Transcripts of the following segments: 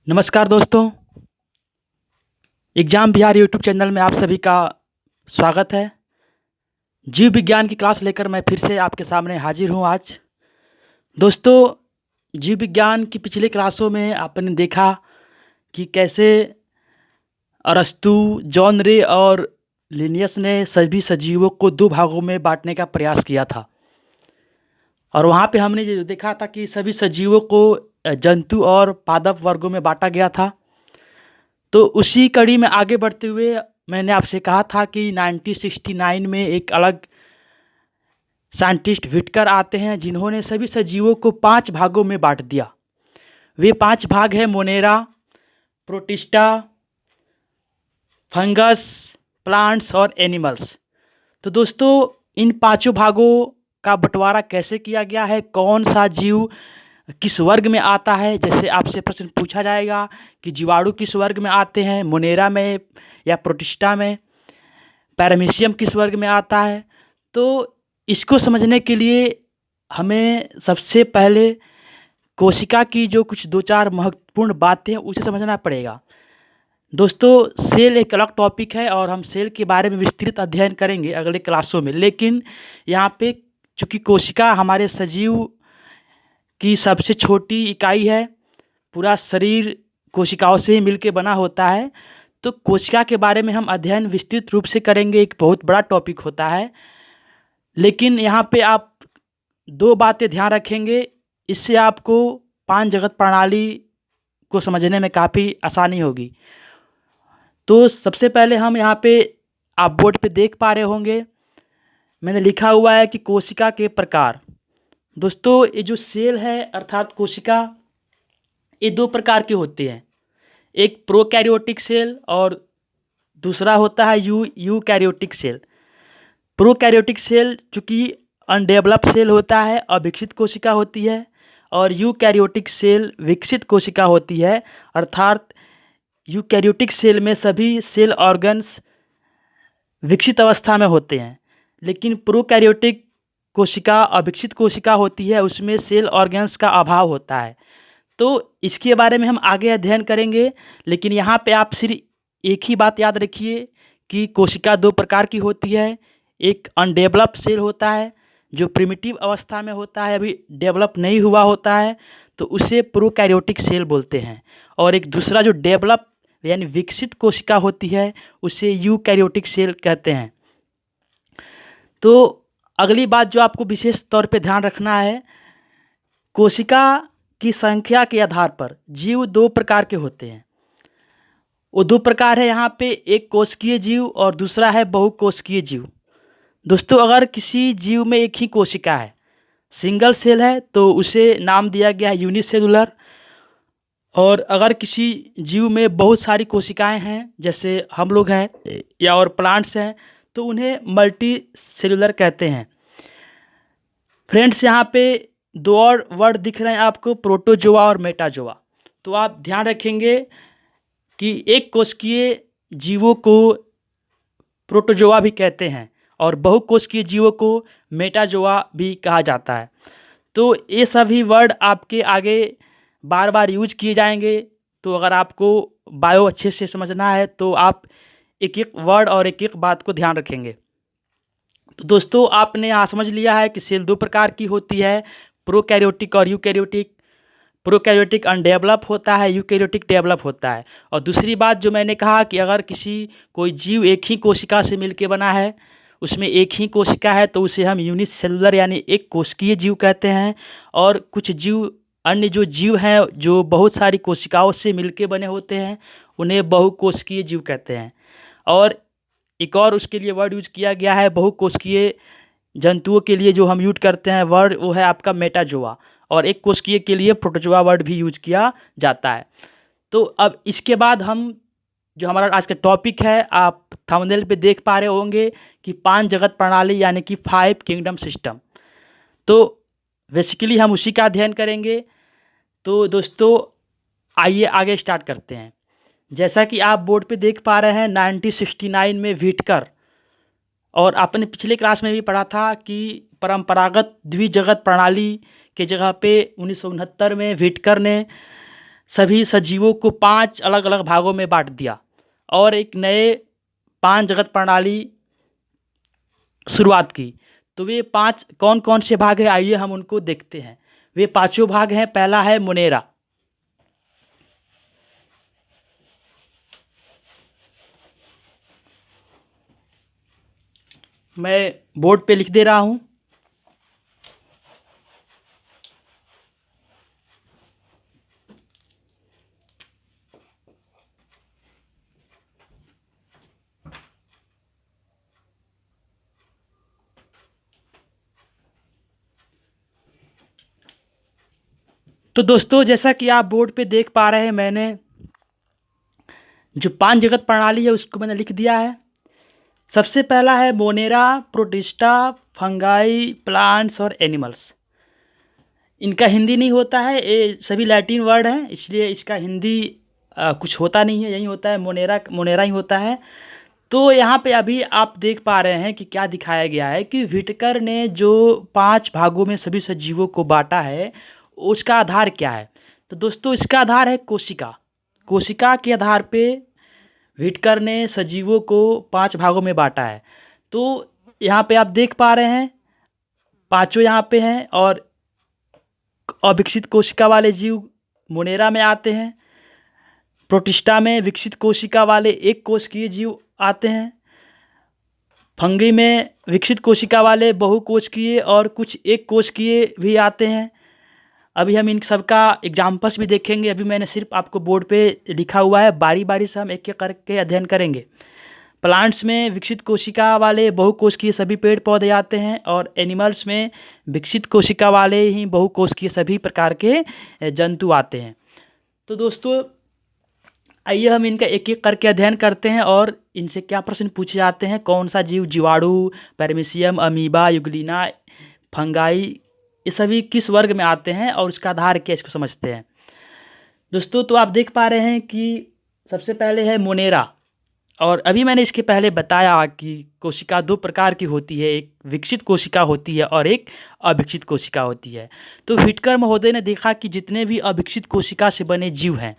नमस्कार दोस्तों। Exam Bihar YouTube channel में आप सभी का स्वागत है। जीव विज्ञान की क्लास लेकर मैं फिर से आपके सामने हाजिर हूँ आज। दोस्तों, जीव विज्ञान की पिछले क्लासों में आपने देखा कि कैसे अरस्तु, जॉन रे और लिनियस ने सभी सजीवों को दो भागों में बांटने का प्रयास किया था। और वहाँ पे हमने ये देखा था कि सभी सजीवों को जंतु और पादप वर्गों में बांटा गया था। तो उसी कड़ी में आगे बढ़ते हुए मैंने आपसे कहा था कि 1969 में एक अलग साइंटिस्ट व्हिटकर आते हैं जिन्होंने सभी सजीवों को 5 भागों में बांट दिया। वे 5 भाग हैं: मोनेरा, प्रोटिस्टा, फंगस, प्लांट्स और एनिमल्स। तो दोस्तों, इन पांचों भागों का बंटवारा कैसे किया गया है, कौन सा जीव किस वर्ग में आता है, जैसे आपसे प्रश्न पूछा जाएगा कि जीवाणु किस वर्ग में आते हैं, मोनेरा में या प्रोटिस्टा में, पैरामीशियम किस वर्ग में आता है। तो इसको समझने के लिए हमें सबसे पहले कोशिका की जो कुछ दो चार महत्वपूर्ण बातें हैं उसे समझना पड़ेगा। दोस्तों, सेल एक अलग टॉपिक है और हम सेल के बारे में विस्तृत अध्ययन करेंगे अगले क्लासों में। लेकिन यहाँ पे चूँकि कोशिका हमारे सजीव की सबसे छोटी इकाई है, पूरा शरीर कोशिकाओं से ही मिलके बना होता है, तो कोशिका के बारे में हम अध्ययन विस्तृत रूप से करेंगे। एक बहुत बड़ा टॉपिक होता है। लेकिन यहाँ पे आप दो बातें ध्यान रखेंगे, इससे आपको पांच जगत प्रणाली को समझने में काफ़ी आसानी होगी। तो सबसे पहले हम यहाँ पे, आप बोर्ड पे देख पा रहे होंगे, मैंने लिखा हुआ है कि कोशिका के प्रकार। दोस्तों, ये जो सेल है अर्थात कोशिका, ये दो प्रकार के होते हैं। एक प्रोकैरियोटिक सेल और दूसरा होता है यूकैरियोटिक सेल। प्रोकैरियोटिक सेल चूँकि अनडेवलप्ड सेल होता है, अविकसित कोशिका होती है, और यूकैरियोटिक सेल विकसित कोशिका होती है। अर्थात यूकैरियोटिक सेल में सभी सेल ऑर्गन्स विकसित अवस्था में होते हैं, लेकिन प्रोकैरियोटिक कोशिका अविकसित कोशिका होती है, उसमें सेल ऑर्गन्स का अभाव होता है। तो इसके बारे में हम आगे अध्ययन करेंगे। लेकिन यहाँ पे आप सिर्फ एक ही बात याद रखिए कि कोशिका दो प्रकार की होती है। एक अनडेवलप्ड सेल होता है जो प्रिमिटिव अवस्था में होता है, अभी डेवलप नहीं हुआ होता है, तो उसे प्रोकैरियोटिक सेल बोलते हैं। और एक दूसरा जो डेवलप यानी विकसित कोशिका होती है उसे यूकैरियोटिक सेल कहते हैं। तो अगली बात जो आपको विशेष तौर पे ध्यान रखना है, कोशिका की संख्या के आधार पर जीव दो प्रकार के होते हैं। वो दो प्रकार है यहाँ पे, एक कोशिकीय जीव और दूसरा है बहुकोशिकीय जीव। दोस्तों, अगर किसी जीव में एक ही कोशिका है, सिंगल सेल है, तो उसे नाम दिया गया है यूनिसेलुलर। और अगर किसी जीव में बहुत सारी कोशिकाएं हैं, जैसे हम लोग हैं या और प्लांट्स हैं, तो उन्हें मल्टी सेलुलर कहते हैं। फ्रेंड्स, यहाँ पे दो और वर्ड दिख रहे हैं आपको, प्रोटोजोआ और मेटाजोआ। तो आप ध्यान रखेंगे कि एक कोशिकीय जीवों को प्रोटोजोआ भी कहते हैं और बहुकोशिकीय जीवों को मेटाजोआ भी कहा जाता है। तो ये सभी वर्ड आपके आगे बार बार यूज किए जाएंगे। तो अगर आपको बायो अच्छे से समझना है तो आप एक एक वर्ड और एक एक बात को ध्यान रखेंगे। तो दोस्तों, आपने यहाँ समझ लिया है कि सेल दो प्रकार की होती है, प्रोकैरियोटिक और यूकैरियोटिक। प्रोकैरियोटिक अनडेवलप होता है, यूकैरियोटिक डेवलप होता है। और दूसरी बात जो मैंने कहा कि अगर कोई जीव एक ही कोशिका से मिलके बना है, उसमें एक ही कोशिका है, तो उसे हम यूनिसेलुलर यानी एक कोशिकीय जीव कहते हैं। और कुछ जीव, अन्य जो जीव हैं जो बहुत सारी कोशिकाओं से मिलके बने होते हैं, उन्हें बहुकोशिकीय जीव कहते हैं। और एक और उसके लिए वर्ड यूज किया गया है बहुकोशिकीय जंतुओं के लिए, जो हम यूज करते हैं वर्ड, वो है आपका मेटाजोआ। और एक कोशिकीय के लिए प्रोटोजोआ वर्ड भी यूज किया जाता है। तो अब इसके बाद हम, जो हमारा आज का टॉपिक है, आप थंबनेल पे देख पा रहे होंगे कि 5 जगत प्रणाली यानी कि 5 किंगडम सिस्टम। तो बेसिकली हम उसी का अध्ययन करेंगे। तो दोस्तों, आइए आगे स्टार्ट करते हैं। जैसा कि आप बोर्ड पे देख पा रहे हैं, 1969 में व्हिटकर, और आपने पिछले क्लास में भी पढ़ा था कि परंपरागत द्विजगत प्रणाली के जगह पे 1969 में व्हिटकर ने सभी सजीवों को 5 अलग अलग भागों में बांट दिया और एक नए 5 जगत प्रणाली शुरुआत की। तो वे 5 कौन कौन से भाग हैं, आइए हम उनको देखते हैं। वे पांचों भाग हैं। पहला है मोनेरा। मैं बोर्ड पे लिख दे रहा हूं। तो दोस्तों, जैसा कि आप बोर्ड पे देख पा रहे हैं, मैंने जो 5 जगत प्रणाली है उसको मैंने लिख दिया है। सबसे पहला है मोनेरा, प्रोटिस्टा, फंगाई, प्लांट्स और एनिमल्स। इनका हिंदी नहीं होता है, ये सभी लैटिन वर्ड हैं, इसलिए इसका हिंदी कुछ होता नहीं है, यही होता है, मोनेरा मोनेरा ही होता है। तो यहाँ पे अभी आप देख पा रहे हैं कि क्या दिखाया गया है कि व्हिटकर ने जो 5 भागों में सभी सजीवों को बांटा है उसका आधार क्या है। तो दोस्तों, इसका आधार है कोशिका। कोशिका के आधार पे व्हिटकर ने सजीवों को 5 भागों में बांटा है। तो यहाँ पे आप देख पा रहे हैं पांचों यहाँ पे हैं, और अविकसित कोशिका वाले जीव मोनेरा में आते हैं। प्रोटिस्टा में विकसित कोशिका वाले एक कोशिकीय जीव आते हैं। फंगी में विकसित कोशिका वाले बहुकोशिकीय और कुछ एक कोशिकीय भी आते हैं। अभी हम इन सबका एग्जाम्पल्स भी देखेंगे। अभी मैंने सिर्फ आपको बोर्ड पे लिखा हुआ है, बारी बारी से हम एक एक करके अध्ययन करेंगे। प्लांट्स में विकसित कोशिका वाले बहुकोशिकीय सभी पेड़ पौधे आते हैं, और एनिमल्स में विकसित कोशिका वाले ही बहुकोशिकीय सभी प्रकार के जंतु आते हैं। तो दोस्तों, आइए हम इनका एक एक करके अध्ययन करते हैं और इनसे क्या प्रश्न पूछे जाते हैं। कौन सा जीव जीवाणु, पैरामीशियम, अमीबा, युग्लिना, फंगाई, ये सभी किस वर्ग में आते हैं और उसका आधार क्या, इसको समझते हैं। दोस्तों, तो आप देख पा रहे हैं कि सबसे पहले है मोनेरा। और अभी मैंने इसके पहले बताया कि कोशिका 2 प्रकार की होती है, एक विकसित कोशिका होती है और एक अविकसित कोशिका होती है। तो व्हिटकर महोदय ने देखा कि जितने भी अविकसित कोशिका से बने जीव हैं,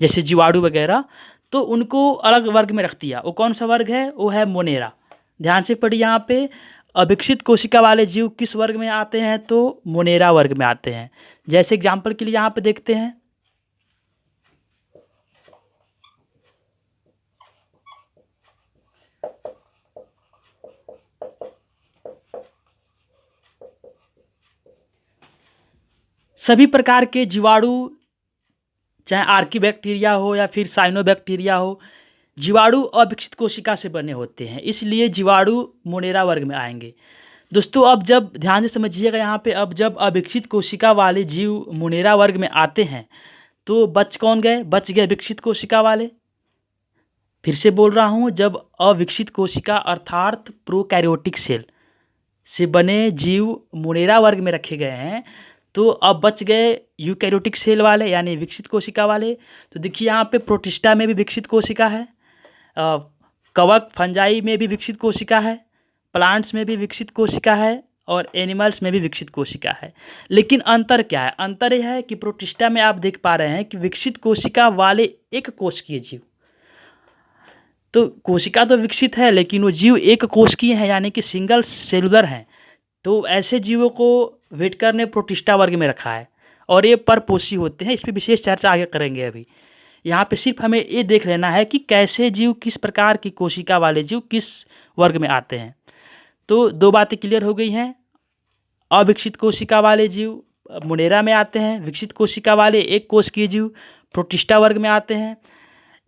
जैसे जीवाणु वगैरह, तो उनको अलग वर्ग में रख दिया। वो कौन सा वर्ग है? वो है मोनेरा। ध्यान से पढ़िए, यहाँ पे अविकसित कोशिका वाले जीव किस वर्ग में आते हैं? तो मोनेरा वर्ग में आते हैं। जैसे एग्जाम्पल के लिए यहाँ पे देखते हैं, सभी प्रकार के जीवाणु, चाहे आर्कीबैक्टीरिया हो या फिर साइनोबैक्टीरिया हो, जीवाणु अविकसित कोशिका से बने होते हैं, इसलिए जीवाणु मोनेरा वर्ग में आएंगे। दोस्तों, अब जब ध्यान से समझिएगा यहाँ पे, अब जब अविकसित कोशिका वाले जीव मोनेरा वर्ग में आते हैं तो बच कौन गए? बच गए विकसित कोशिका वाले। फिर से बोल रहा हूँ, जब अविकसित कोशिका अर्थात प्रोकैरियोटिक सेल से बने जीव मोनेरा वर्ग में रखे गए हैं, तो अब बच गए यूकैरियोटिक सेल वाले यानी विकसित कोशिका वाले। तो देखिए यहाँ पे प्रोटिस्टा में भी विकसित कोशिका है, कवक फंजाई में भी विकसित कोशिका है, प्लांट्स में भी विकसित कोशिका है, और एनिमल्स में भी विकसित कोशिका है। लेकिन अंतर क्या है? अंतर यह है कि प्रोटिस्टा में आप देख पा रहे हैं कि विकसित कोशिका वाले एक कोशिकीय जीव, तो कोशिका तो विकसित है लेकिन वो जीव एक कोशिकीय है यानी कि सिंगल सेलुलर हैं। तो ऐसे जीवों को व्हिटकर ने प्रोटिस्टा वर्ग में रखा है, और ये परपोषी होते हैं। इस पर विशेष चर्चा आगे करेंगे। अभी यहाँ पे सिर्फ हमें ये देख लेना है कि कैसे जीव, किस प्रकार की कोशिका वाले जीव किस वर्ग में आते हैं। तो 2 बातें क्लियर हो गई हैं। अविकसित कोशिका वाले जीव मोनेरा में आते हैं, विकसित कोशिका वाले एक कोशिकीय जीव प्रोटिस्टा वर्ग में आते हैं।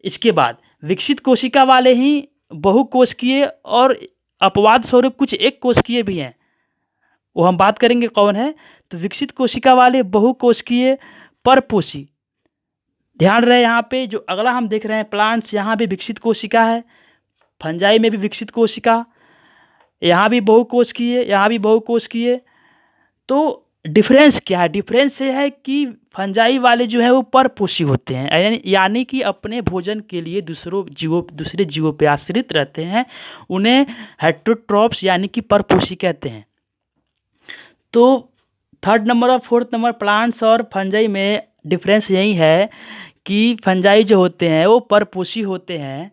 इसके बाद विकसित कोशिका वाले ही बहुकोशिकीय और अपवाद स्वरूप कुछ एक कोशिकीय भी हैं, वो हम बात करेंगे कौन है। तो विकसित कोशिका वाले बहुकोशिकीय परपोषी। ध्यान रहे यहाँ पे जो अगला हम देख रहे हैं प्लांट्स, यहाँ भी विकसित कोशिका है, फंजाई में भी विकसित कोशिका, यहाँ भी बहुकोशिकीय, यहाँ भी बहुकोशिकीय। तो डिफरेंस क्या है? डिफरेंस ये है कि फंजाई वाले जो है वो परपोषी होते हैं, यानी कि अपने भोजन के लिए दूसरे जीवों पे आश्रित रहते हैं। उन्हें हेटेरोट्रॉप्स यानी कि परपोषी कहते हैं। तो 3rd नंबर और 4th नंबर प्लांट्स और फंजाई में डिफरेंस यही है कि फंजाई जो होते हैं वो परपोषी होते हैं,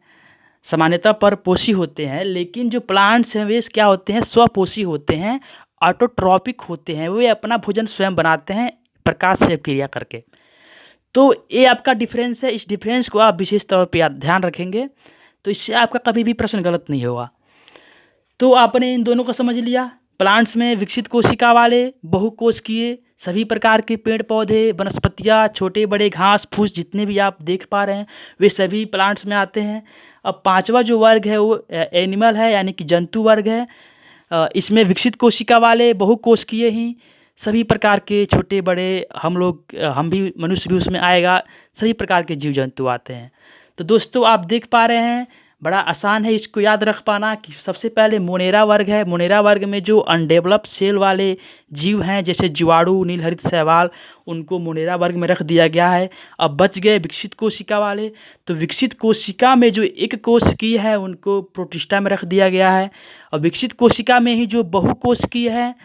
सामान्यतः परपोषी होते हैं, लेकिन जो प्लांट्स हैं वे क्या होते हैं, स्वपोषी होते हैं, ऑटोट्रॉपिक होते हैं, वे अपना भोजन स्वयं बनाते हैं प्रकाश से क्रिया करके। तो ये आपका डिफरेंस है। इस डिफरेंस को आप विशेष तौर पे ध्यान रखेंगे तो इससे आपका कभी भी प्रश्न गलत नहीं होगा। तो आपने इन दोनों को समझ लिया। प्लांट्स में विकसित कोशिका वाले बहुकोशिकीय सभी प्रकार के पेड़ पौधे, वनस्पतियाँ, छोटे बड़े घास फूस जितने भी आप देख पा रहे हैं वे सभी प्लांट्स में आते हैं। अब पांचवा जो वर्ग है वो एनिमल है, यानी कि जंतु वर्ग है। इसमें विकसित कोशिका वाले बहुकोशिकीय ही सभी प्रकार के छोटे बड़े, हम भी मनुष्य भी उसमें आएगा, सभी प्रकार के जीव जंतु आते हैं। तो दोस्तों आप देख पा रहे हैं, बड़ा आसान है इसको याद रख पाना कि सबसे पहले मोनेरा वर्ग है। मोनेरा वर्ग में जो अनडेवलप्ड सेल वाले जीव हैं जैसे जीवाणु, नीलहरित शैवाल, उनको मोनेरा वर्ग में रख दिया गया है। अब बच गए विकसित कोशिका वाले, तो विकसित कोशिका में जो एक कोशिकीय है उनको प्रोटिस्टा में रख दिया गया है। और विकसित कोशिका में ही जो बहुकोशिकीय है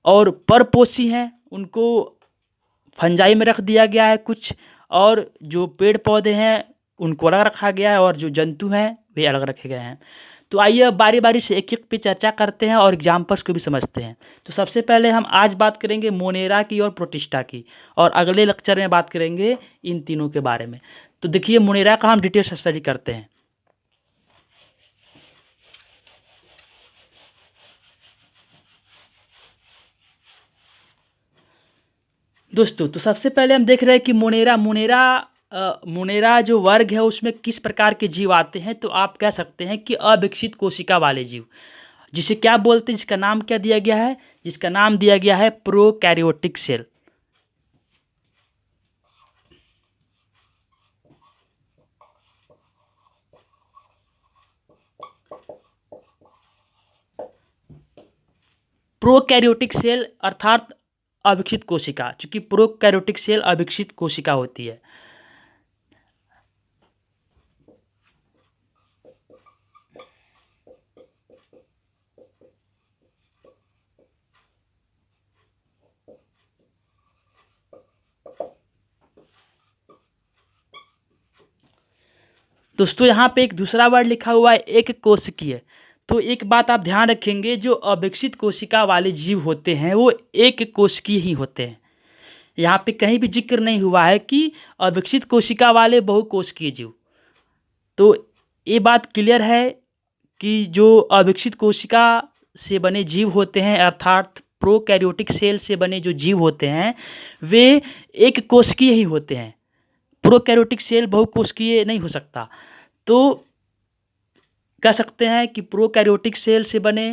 और परपोषी हैं उनको फंजाई में रख दिया गया है कुछ, और जो पेड़ पौधे हैं उनको अलग रखा गया है, और जो जंतु हैं वे अलग रखे गए हैं। तो आइए अब बारी बारी से एक एक पे चर्चा करते हैं और एग्जाम्पल्स को भी समझते हैं। तो सबसे पहले हम आज बात करेंगे मोनेरा की और प्रोटिस्टा की, और अगले लेक्चर में बात करेंगे इन तीनों के बारे में। तो देखिए मोनेरा का हम डिटेल स्टडी करते हैं। दोस्तों तो सबसे पहले हम देख रहे हैं कि मोनेरा जो वर्ग है उसमें किस प्रकार के जीव आते हैं। तो आप कह सकते हैं कि अविकसित कोशिका वाले जीव, जिसे क्या बोलते हैं, जिसका नाम क्या दिया गया है, जिसका नाम दिया गया है प्रोकैरियोटिक सेल। प्रोकैरियोटिक सेल अर्थात अविकसित कोशिका, चूंकि प्रोकैरियोटिक सेल अविकसित कोशिका होती है। दोस्तों यहाँ पे एक दूसरा वर्ड लिखा हुआ है एक कोशिकीय। तो एक बात आप ध्यान रखेंगे, जो अविकसित कोशिका वाले जीव होते हैं वो एक कोशिकीय ही होते हैं। यहाँ पे कहीं भी जिक्र नहीं हुआ है कि अविकसित कोशिका वाले बहुकोशिकीय जीव। तो ये बात क्लियर है कि जो अविकसित कोशिका से बने जीव होते हैं अर्थात प्रोकैरियोटिक सेल से बने जो जीव होते हैं वे एक कोशिकीय ही होते हैं। प्रोकैरियोटिक सेल बहुकोशिकीय नहीं हो सकता। तो कह सकते हैं कि प्रोकैरियोटिक सेल से बने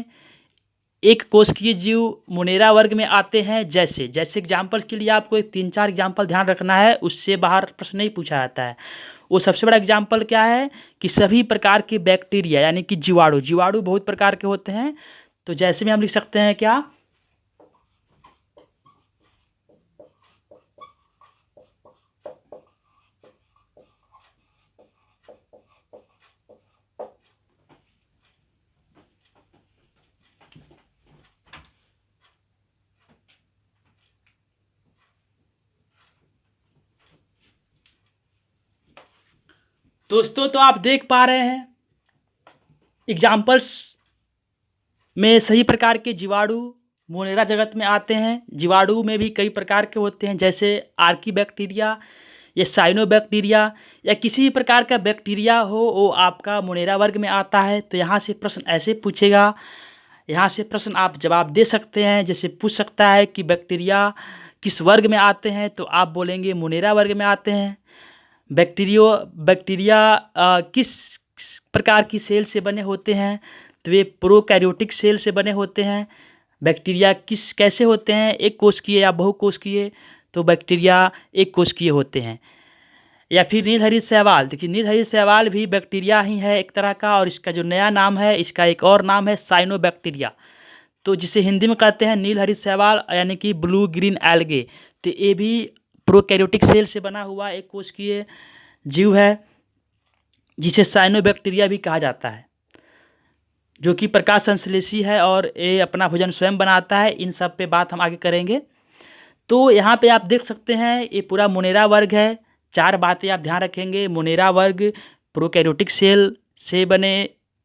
एक कोशिकीय जीव मोनेरा वर्ग में आते हैं। जैसे जैसे एग्जाम्पल के लिए आपको एक 3-4 एग्जाम्पल ध्यान रखना है, उससे बाहर प्रश्न नहीं पूछा जाता है। वो सबसे बड़ा एग्जाम्पल क्या है कि सभी प्रकार के बैक्टीरिया, यानी कि जीवाणु बहुत प्रकार के होते हैं। तो जैसे में हम लिख सकते हैं क्या, दोस्तों तो आप देख पा रहे हैं एग्जाम्पल्स में सही प्रकार के जीवाणु मोनेरा जगत में आते हैं। जीवाणु में भी कई प्रकार के होते हैं, जैसे आर्की बैक्टीरिया या साइनोबैक्टीरिया या किसी भी प्रकार का बैक्टीरिया हो वो आपका मोनेरा वर्ग में आता है। तो यहाँ से प्रश्न ऐसे पूछेगा, यहाँ से प्रश्न आप जवाब दे सकते हैं। जैसे पूछ सकता है कि बैक्टीरिया किस वर्ग में आते हैं, तो आप बोलेंगे मोनेरा वर्ग में आते हैं। बैक्टीरिया किस प्रकार की सेल से बने होते हैं, तो वे प्रोकैरियोटिक सेल से बने होते हैं। बैक्टीरिया कैसे होते हैं, एक कोशिकीय या बहुकोशिकीय, तो बैक्टीरिया एक कोशिकीय होते हैं। या फिर नीलहरित शैवाल, देखिए नीलहरित शैवाल भी बैक्टीरिया ही है एक तरह का, और इसका जो नया नाम है, इसका एक और नाम है साइनोबैक्टीरिया, तो जिसे हिंदी में कहते हैं नीलहरित शैवाल यानी कि ब्लू ग्रीन एल्गे। तो ये भी प्रोकैरियोटिक सेल से बना हुआ एक कोशिकीय जीव है, जिसे साइनोबैक्टीरिया भी कहा जाता है, जो कि प्रकाश संश्लेषी है और ये अपना भोजन स्वयं बनाता है। इन सब पे बात हम आगे करेंगे। तो यहाँ पे आप देख सकते हैं ये पूरा मोनेरा वर्ग है। 4 बातें आप ध्यान रखेंगे। मोनेरा वर्ग प्रोकैरियोटिक सेल से बने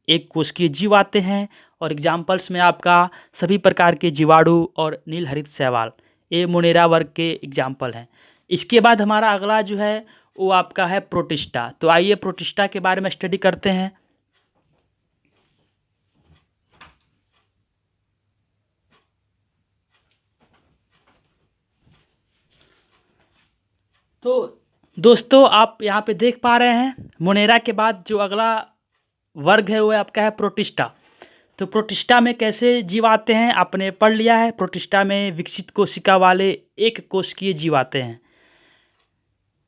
एक कोशिकीय जीव आते हैं, और एग्जाम्पल्स में आपका सभी प्रकार के जीवाणु और नीलहरित शैवाल, ये मोनेरा वर्ग के एग्जाम्पल हैं। इसके बाद हमारा अगला जो है वो आपका है प्रोटिस्टा। तो आइए प्रोटिस्टा के बारे में स्टडी करते हैं। तो दोस्तों आप यहाँ पे देख पा रहे हैं मोनेरा के बाद जो अगला वर्ग है वो आपका है प्रोटिस्टा। तो प्रोटिस्टा में कैसे जीव आते हैं आपने पढ़ लिया है। प्रोटिस्टा में विकसित कोशिका वाले एक कोशिकीय जीव आते हैं।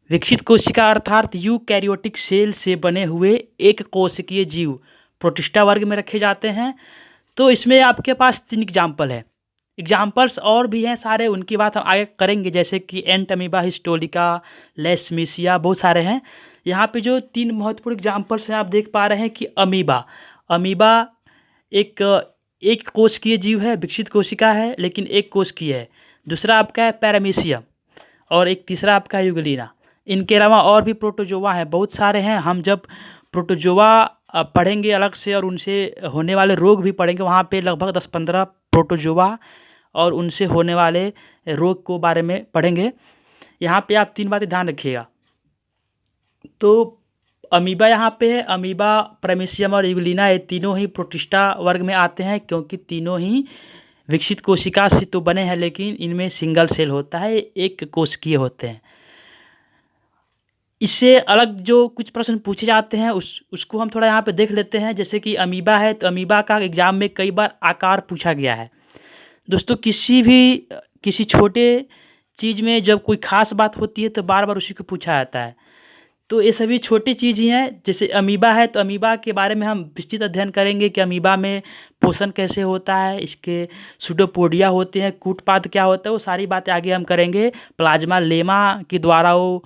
विकसित कोशिका अर्थात यूकैरियोटिक सेल से बने हुए एक कोशिकीय जीव प्रोटिस्टा वर्ग में रखे जाते हैं। तो इसमें आपके पास 3 एग्जाम्पल है। एग्जाम्पल्स और भी हैं सारे, उनकी बात हम आगे करेंगे, जैसे कि एंट अमीबा, हिस्टोलिका, लेशमीशिया, बहुत सारे हैं। यहाँ पे जो 3 महत्वपूर्ण एग्जाम्पल्स हैं आप देख पा रहे हैं कि अमीबा। अमीबा एक कोशिकीय जीव है, विकसित कोशिका है लेकिन एक कोशिकीय है। दूसरा आपका है पैरामीशियम, और एक तीसरा आपका है यूग्लिना। इनके अलावा और भी प्रोटोजोआ हैं, बहुत सारे हैं। हम जब प्रोटोजोआ पढ़ेंगे अलग से और उनसे होने वाले रोग भी पढ़ेंगे, वहाँ पे लगभग 10-15 प्रोटोजोआ और उनसे होने वाले रोग को बारे में पढ़ेंगे। यहाँ पे आप 3 बातें ध्यान रखिएगा। तो अमीबा यहाँ पे है, अमीबा, पैरामीशियम और यूग्लिना, ये तीनों ही प्रोटिस्टा वर्ग में आते हैं, क्योंकि तीनों ही विकसित कोशिका से तो बने हैं लेकिन इनमें सिंगल सेल होता है, एक कोशिकीय होते हैं। इससे अलग जो कुछ प्रश्न पूछे जाते हैं उसको हम थोड़ा यहाँ पे देख लेते हैं। जैसे कि अमीबा है, तो अमीबा का एग्ज़ाम में कई बार आकार पूछा गया है। दोस्तों किसी छोटे चीज़ में जब कोई ख़ास बात होती है तो बार बार उसी को पूछा जाता है। तो ये सभी छोटी चीज़ ही हैं। जैसे अमीबा है तो अमीबा के बारे में हम विस्तृत अध्ययन करेंगे कि अमीबा में पोषण कैसे होता है, इसके सूडोपोडिया होते हैं, कूटपाद क्या होता है, वो सारी बातें आगे हम करेंगे। प्लाज्मा लेमा के द्वारा वो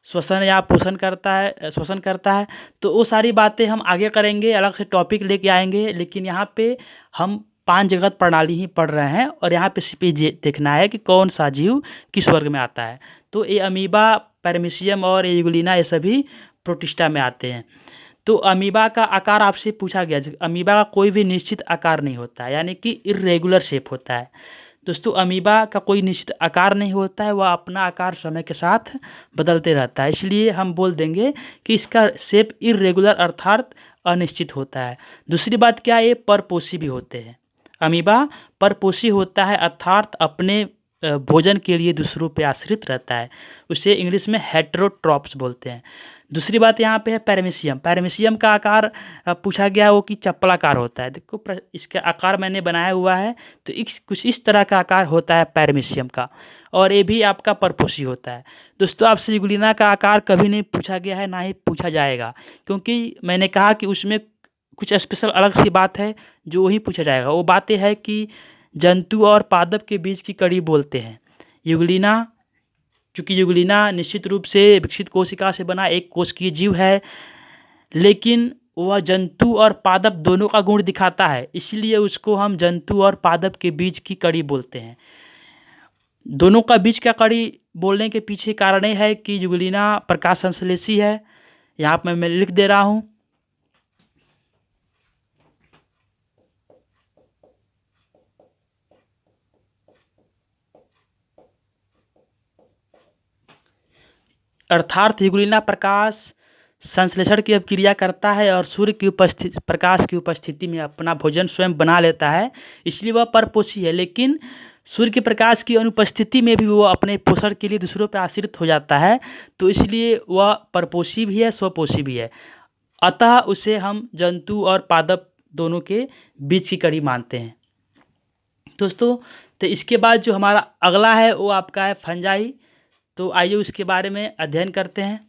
श्वसन या शोषण करता है, तो वो सारी बातें हम आगे करेंगे, अलग से टॉपिक लेके आएंगे। लेकिन यहाँ पे हम 5 जगत प्रणाली ही पढ़ रहे हैं और यहाँ पे सिर्फ ये देखना है कि कौन सा जीव किस वर्ग में आता है। तो ये अमीबा, पैरामीशियम और यूग्लिना ये सभी प्रोटिस्टा में आते हैं। तो अमीबा का आकार आपसे पूछा गया, अमीबा का कोई भी निश्चित आकार नहीं होता है, यानी कि इर्रेगुलर शेप होता है। दोस्तों अमीबा का कोई निश्चित आकार नहीं होता है, वह अपना आकार समय के साथ बदलते रहता है, इसलिए हम बोल देंगे कि इसका शेप इर्रेगुलर अर्थात अनिश्चित होता है। दूसरी बात क्या है, ये परपोषी भी होते हैं। अमीबा परपोषी होता है अर्थात अपने भोजन के लिए दूसरों पे आश्रित रहता है, उसे इंग्लिश में हेटेरोट्रॉप्स बोलते हैं। दूसरी बात यहाँ पे है पैरामीशियम। पैरामीशियम का आकार पूछा गया वो कि चप्पलाकार होता है। देखो इसका आकार मैंने बनाया हुआ है, तो कुछ इस तरह का आकार होता है पैरामीशियम का, और ये भी आपका परपोषी होता है। दोस्तों आपसे यूग्लिना का आकार कभी नहीं पूछा गया है, ना ही पूछा जाएगा, क्योंकि मैंने कहा कि उसमें कुछ स्पेशल अलग सी बात है जो वही पूछा जाएगा। वो बातें है कि जंतु और पादप के बीच की कड़ी बोलते हैं। यूग्लिना, चूँकि यूग्लिना निश्चित रूप से विकसित कोशिका से बना एक कोशिकीय जीव है, लेकिन वह जंतु और पादप दोनों का गुण दिखाता है, इसलिए उसको हम जंतु और पादप के बीच की कड़ी बोलते हैं। दोनों का बीच का कड़ी बोलने के पीछे कारण ये है कि यूग्लिना प्रकाश संश्लेषी है। यहाँ पर मैं लिख दे रहा हूँ। अर्थात यूग्लिना प्रकाश संश्लेषण की क्रिया करता है और सूर्य की प्रकाश की उपस्थिति में अपना भोजन स्वयं बना लेता है, इसलिए वह परपोषी है। लेकिन सूर्य के प्रकाश की अनुपस्थिति में भी वो अपने पोषण के लिए दूसरों पर आश्रित हो जाता है, तो इसलिए वह परपोषी भी है, स्वपोषी भी है। अतः उसे हम जंतु और पादप दोनों के बीच की कड़ी मानते हैं। दोस्तों तो इसके बाद जो हमारा अगला है वो आपका है फंजाई। तो आइए उसके बारे में अध्ययन करते हैं।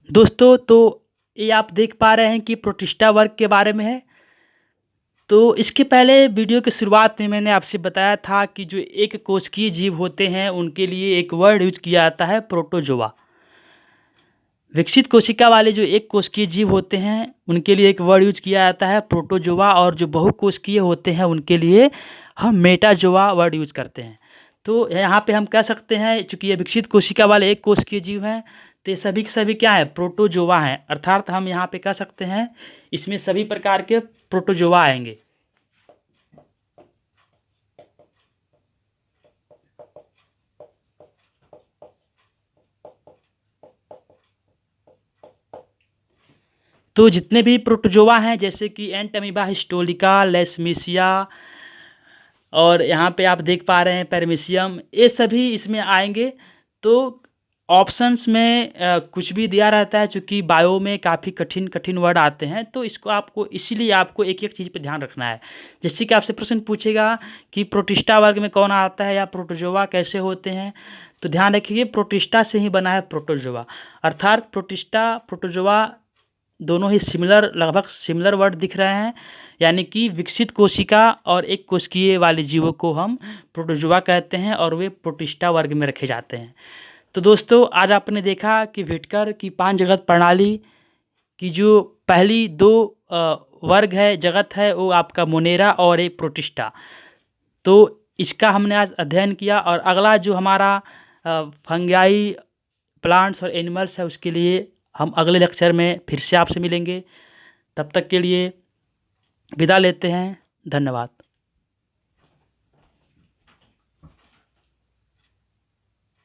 दोस्तों तो ये आप देख पा रहे हैं कि प्रोटिस्टा वर्ग के बारे में है। तो इसके पहले वीडियो की शुरुआत में मैंने आपसे बताया था कि जो एक कोशिकीय जीव होते हैं उनके लिए एक वर्ड यूज किया जाता है प्रोटोजोआ। विकसित कोशिका वाले जो एक कोशिकीय जीव होते हैं उनके लिए एक वर्ड यूज किया जाता है प्रोटोजोआ, और जो बहुकोशिकीय होते हैं उनके लिए हम मेटाजोआ वर्ड यूज करते हैं। तो यहाँ पे हम कह सकते हैं चूँकि ये विकसित कोशिका वाले एक कोशिकीय जीव हैं तो ये सभी के सभी क्या है, प्रोटोजोआ हैं। अर्थात हम यहाँ पे कह सकते हैं इसमें सभी प्रकार के प्रोटोजोआ आएंगे। तो जितने भी प्रोटोजोआ हैं जैसे कि एंटमीबा हिस्टोलिका, लेशमेसिया, और यहाँ पे आप देख पा रहे हैं पैरामीशियम, ये सभी इसमें आएंगे। तो ऑप्शंस में कुछ भी दिया रहता है, चूँकि बायो में काफ़ी कठिन कठिन वर्ड आते हैं, तो इसको आपको इसीलिए आपको एक एक चीज़ पे ध्यान रखना है। जैसे कि आपसे प्रश्न पूछेगा कि प्रोटिस्टा वर्ग में कौन आता है या प्रोटोजोआ कैसे होते हैं, तो ध्यान रखिए प्रोटिस्टा से ही बना है प्रोटोजोआ। अर्थात प्रोटिस्टा प्रोटोजोआ दोनों ही सिमिलर, लगभग सिमिलर वर्ड दिख रहे हैं, यानी कि विकसित कोशिका और एक कोशिकीय वाले जीवों को हम प्रोटोजोआ कहते हैं और वे प्रोटिस्टा वर्ग में रखे जाते हैं। तो दोस्तों आज आपने देखा कि व्हिटकर की 5 जगत प्रणाली की जो पहली 2 वर्ग है, जगत है, वो आपका मोनेरा और एक प्रोटिस्टा। तो इसका हमने आज अध्ययन किया, और अगला जो हमारा फंगाई, प्लांट्स और एनिमल्स है उसके लिए हम अगले लेक्चर में फिर से आपसे मिलेंगे। तब तक के लिए विदा लेते हैं। धन्यवाद।